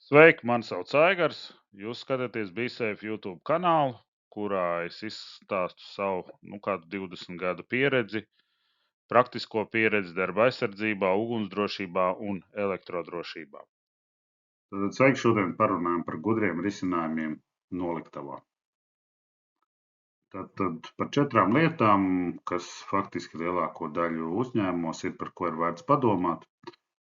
Sveiki, mani sauc Aigars. Jūs skatāties BeSafe YouTube kanālu, kurā es izstāstu savu kādu 20 gadu pieredzi, praktisko pieredzi darba aizsardzībā, ugunsdrošībā un elektrodrošībā. Tad sveiki, šodien parunājam par gudriem risinājumiem noliktavā. Tad par 4 lietām, kas faktiski lielāko daļu uzņēmumos ir, par ko ir vērts padomāt.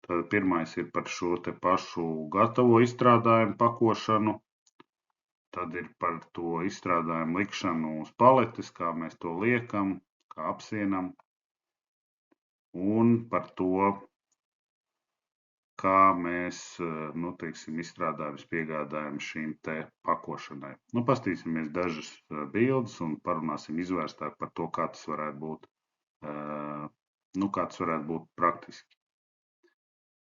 Tad pirmais ir par šo te pašu gatavo izstrādājumu pakošanu. Tad ir par to izstrādājumu likšanu uz paletes, kā mēs to liekam, kā apsienam, un par to, kā mēs izstrādājumus piegādājam šīm te pakošanai. Paskatīsimies dažas bildes un parunāsim izvērstāk par to, kā tas varētu būt praktiski.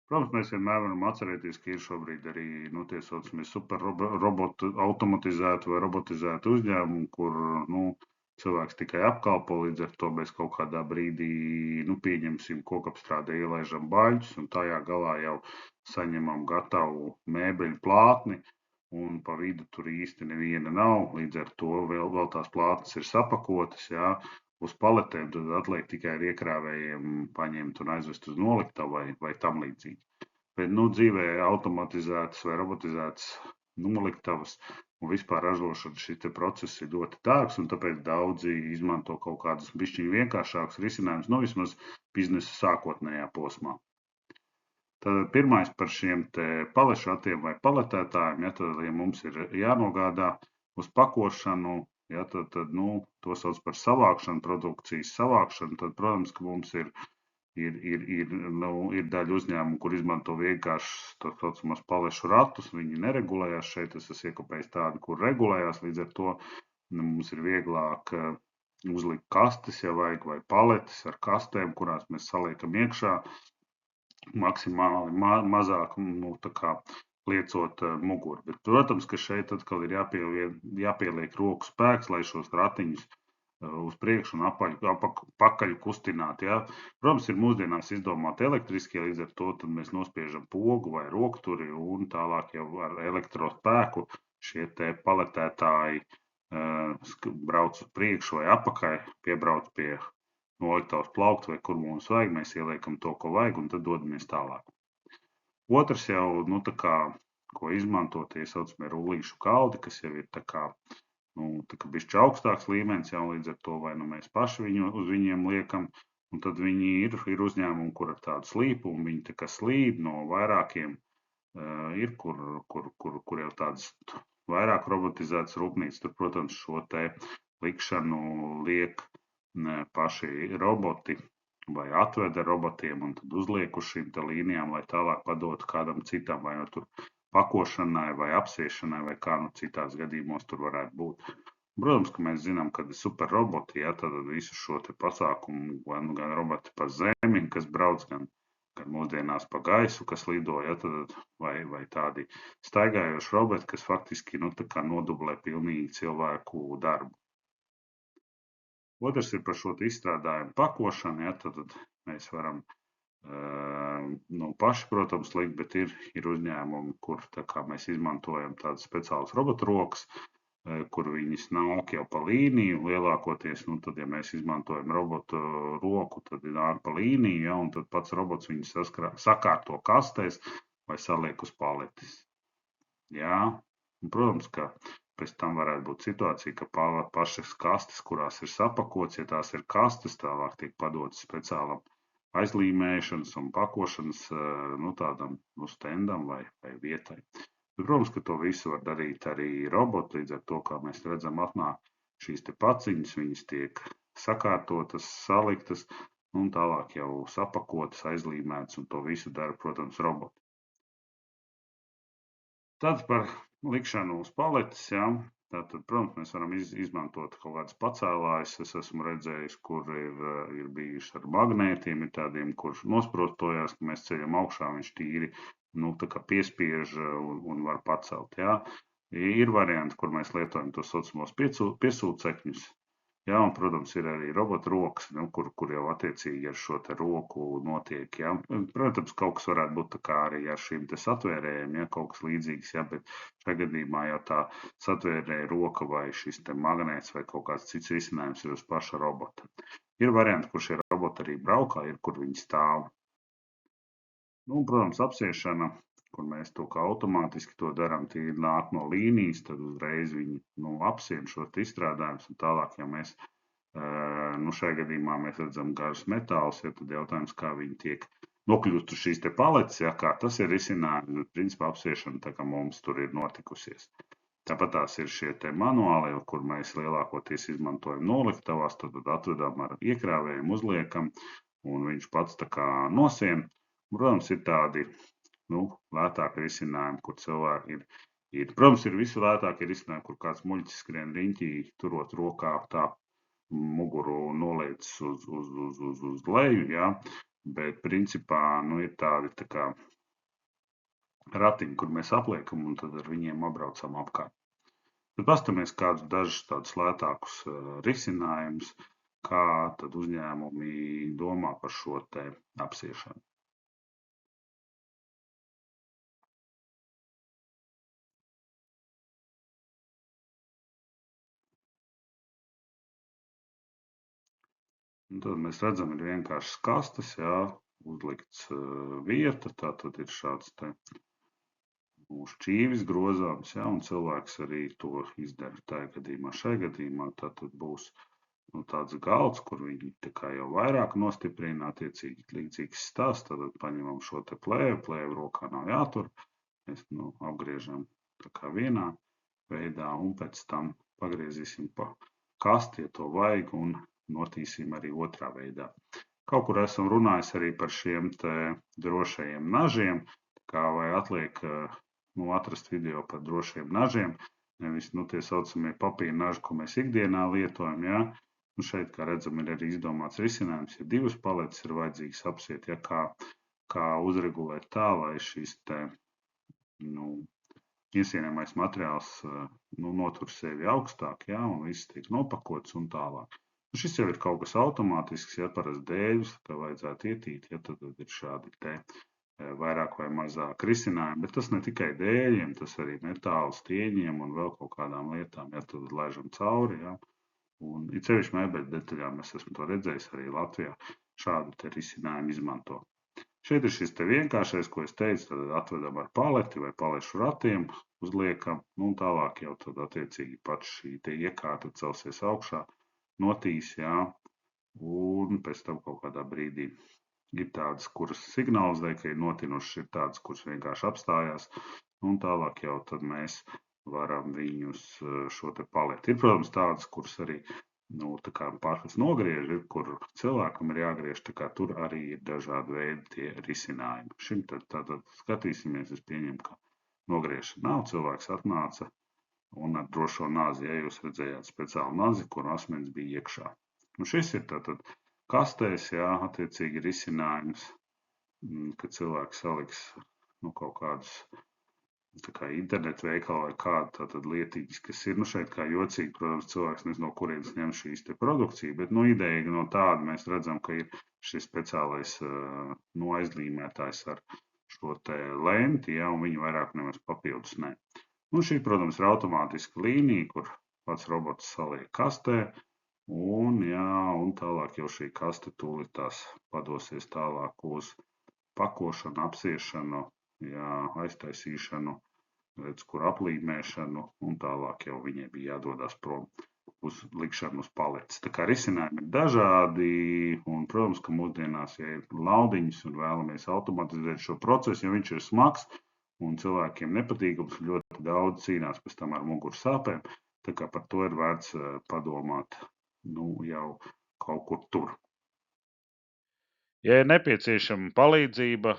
Protams, mēs vienmēr varam atcerēties, ka ir šobrīd arī tie saucamie super automatizēti vai robotizēti uzņēmumi, kur cilvēks tikai apkalpo, līdz ar to mēs kaut kādā brīdī pieņemsim kokapstrādē ielaižam baļķus un tajā galā jau saņemam gatavu mēbeļu plātni un pa vidu tur īsti neviena nav, līdz ar to vēl tās plātnes ir sapakotas, jā. Uz paletēm tad atliek tikai ar iekrāvējiem paņemt un aizvest uz noliktavu vai tam līdzīgi. Bet dzīvē automatizētas vai robotizētas noliktavas un vispār ražošana šis te process ir ļoti dārgs, un tāpēc daudzi izmanto kaut kādus bišķiņ vienkāršākus risinājumus, vismaz biznesa sākotnējā posmā. Tad pirmais par šiem te palešratiem vai paletētājiem, tad, ja mums ir jānogādā uz pakošanu, tad to sauc par savākšanu, produkcijas savākšanu, tad, protams, ka mums ir daļa uzņēmumu, kur izmanto vienkārši tā saucamos palešu ratus, viņi neregulējās šeit, es esmu iekopējis tādu, kur regulējās, līdz ar to mums ir vieglāk uzlikt kastes, ja vajag, vai paletes ar kastēm, kurās mēs saliekam iekšā, maksimāli mazāk, liecot muguru. Bet, protams, ka šeit atkal ir jāpieliek roku spēks, lai šos ratiņus uz priekšu un pakaļ kustināt. Ja? Protams, ir mūsdienās izdomāti elektriskie, līdz ar to tad mēs nospiežam pogu vai rokturi un tālāk jau ar elektrospēku šie te paletētāji brauc uz priekšu vai apakai, piebrauc pie noliktavas plaukta vai kur mums vajag, mēs ieliekam to, ko vajag, un tad dodamies tālāk. Otrs jau, ko izmanto tie saucamie rullīšu galdi, kas jau ir bišķi augstāks līmenis, jau līdz ar to vai mēs paši uz viņiem liekam, un tad viņi ir uzņēmumi, kur ar tādu slīpu, un viņi slīd no vairākiem, ir, kur jau tādas vairāk robotizētas rūpnīcas, tur, protams, šo te likšanu liek paši roboti vai atveda robotiem un tad uzliek uz šīm te līnijām, lai tālāk padotu kādam citam, vai tur pakošanai vai apsiešanai, vai kā citās gadījumos tur varētu būt. Protams, ka mēs zinām, ka ir super roboti, ja, tad visu šo te pasākumu, gan roboti pa zemi, kas brauc, gan mūsdienās pa gaisu, kas lido, ja, tad, vai tādi staigājoši roboti, kas faktiski nodublē pilnīgi cilvēku darbu. Otrs ir par šo izstrādājumu pakošanu, ja, tad mēs varam paši, protams, likt, bet ir uzņēmumi, kur mēs izmantojam tādas speciālas robotrokas, kur viņas nāk jau pa līniju, lielākoties, tad, ja mēs izmantojam robotu roku, tad nāk pa līniju, ja, un tad pats robots viņus sakārto kastēs vai saliek uz paletes. Jā, un, protams, ka pēc tam varētu būt situācija, ka pašas kastes, kurās ir sapakots, ja tās ir kastes, tālāk tiek padotas speciālam aizlīmēšanas un pakošanas tādam stendam vai vietai. Bet, protams, ka to visu var darīt arī roboti, līdz ar to, kā mēs redzam, atnāk šīs te paciņas, viņas tiek sakārtotas, saliktas un tālāk jau sapakotas, aizlīmētas, un to visu dara, protams, roboti. Tad par likšanu uz paletes, ja. Tātad, protams, mēs varam izmantot kaut kādas pacēlājas. Es esmu redzējis, kur ir bijuši ar magnētiem, ir tādiem, kurš nosprostojās, ka mēs ceļam augšā, viņš tīri piespiež un var pacelt. Ja. Ir varianti, kur mēs lietojam tos saucamos piesūcekņus. Jā, un, protams, ir arī robota rokas, kur jau attiecīgi ar šo te roku notiek. Jā. Protams, kaut kas varētu būt tā kā arī ar šīm te satvērējiem, ja kaut kas līdzīgs, jā, bet šajā gadījumā jau tā satvērēja roka vai šis te magnēts vai kaut kāds cits risinājums ir uz paša robota. Ir varianti, kur šie roboti arī braukā, ir, kur viņi stāv. Nu, un, protams, apsiešana, kur mēs to kā automātiski to darām, tie nāk no līnijas, tad uzreiz viņi apsien šos izstrādājumus un tālāk, ja mēs šajā gadījumā mēs redzam garus metālus, ja tad jautājums, kā viņi tiek nokļūst uz šīs te paletes, ja kā tas ir risinājums, principā apsiešana tā kā mums tur ir notikusies. Tāpat tās ir šie te manuāli, kur mēs lielākoties izmantojam noliktavās, tad atvedam ar iekrāvējumu, uzliekam, un viņš pats tā kā nosien. Protams, ir tādi, lētāki risinājumi, kur cilvēki ir. Protams, ir visi lētākie risinājumi, kur kāds muļķis skrien riņķī, turot rokā tā muguru noliec uz leju, ja, bet principā ir tādi tā kā ratiņi, kur mēs apliekam un tad ar viņiem apbraucam apkārt. Tad pastamies kādus dažus tādus lētākus risinājumus, kā tad uzņēmumi domā par šo te apsiešanu. Un tad mēs redzam, ir vienkāršas kastes, jā, uzlikts vieta, tā tad ir šāds te šķīvis grozāms, jā, un cilvēks arī to izdara tajā gadījumā. Šajā gadījumā tā tad būs tāds galds, kur viņi tā kā jau vairāk nostiprina, attiecīgi līdzīgs stāsts, tad paņemam šo te plēvu rokā nav jātur, mēs apgriežam tā kā vienā veidā un pēc tam pagriezīsim pa kasti, ja to vajag, un notīsim arī otrā veidā. Kaut kur esam runājis arī par šiem te drošajiem nažiem, kā vai atliek atrast video par drošiem nažiem, nevis tie saucamie papīra naži, ko mēs ikdienā lietojam, ja. Šeit, kā redzam, ir arī izdomāts risinājums, ja divas paletes ir vajadzīgas apsiet, ja kā uzregulēt tā, lai šis te, iesienamais materiāls notur sevi augstāk, ja, un viss tiek nopakots un tālāk. Šis jau ir kaut kas automātisks, ja parasti dēļus, ka vajadzētu ietīt, ja tad ir šādi te vairāk vai mazāk risinājumi, bet tas ne tikai dēļiem, tas arī metāla stieņiem un vēl kaut kādām lietām, ja tad laižam cauri, ja. Un it sevišķi mēbeļu detaļām es esmu to redzējis arī Latvijā, šādu te risinājumu izmanto. Šeit ir šis te vienkāršais, ko es teicu, tad atvedam ar paleti vai palešu ratiem, uzliekam, un tālāk jau tad attiecīgi pats šī te iekārta celsies augšā, notīs, jā, un pēc tam kaut kādā brīdī ir tādas, kuras signalizē, ka ir notinušas, ir tādas, kuras vienkārši apstājās, un tālāk jau tad mēs varam viņus šo te paleti. Ir, protams, tādas, kuras arī tā kā pašas nogriež, ir, kur cilvēkam ir jāgriež, tā kā tur arī ir dažādi veidi tie risinājumi. Šim tātad skatīsimies, es pieņemu, ka nogriešana nav, cilvēks atnāca un ar drošo nazi, ja jūs redzējāt speciālu nazi, kur asmens bija iekšā. Un šis ir tātad kastēs, jā, attiecīgi risinājums, ka cilvēks saliks kaut kādus tā kā internetu veikalu vai kādu tātad lietiņas, kas ir, šeit kā jocīgi, protams, cilvēks nezinu, no kurienes ņem šīs te produkciju, bet, ideja no tāda mēs redzam, ka ir šis speciālais aizlīmētājs ar šo te lenti, ja, un viņu vairāk nemaz papildus ne. Un šī, protams, ir automātiska līnija, kur pats robots saliek kastē, un tālāk jau šī kaste tūlīt tās padosies tālāk uz pakošanu, apsiešanu, aiztaisīšanu, kur aplīmēšanu, un tālāk jau viņai bija jādodas prom uz likšanu uz paletes. Tā kā risinājumi ir dažādi, un, protams, ka mūsdienās, ja ir laudiņas un vēlamies automatizēt šo procesu, ja viņš ir smags un cilvēkiem nepatīkams, ļoti daudz cīnās pēc tam ar muguru sāpēm, tā kā par to ir vērts padomāt, jau kaut kur tur. Ja ir nepieciešama palīdzība,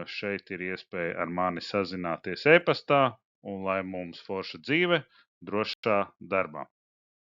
šeit ir iespēja ar mani sazināties e-pastā, un lai mums forša dzīve drošā darbā.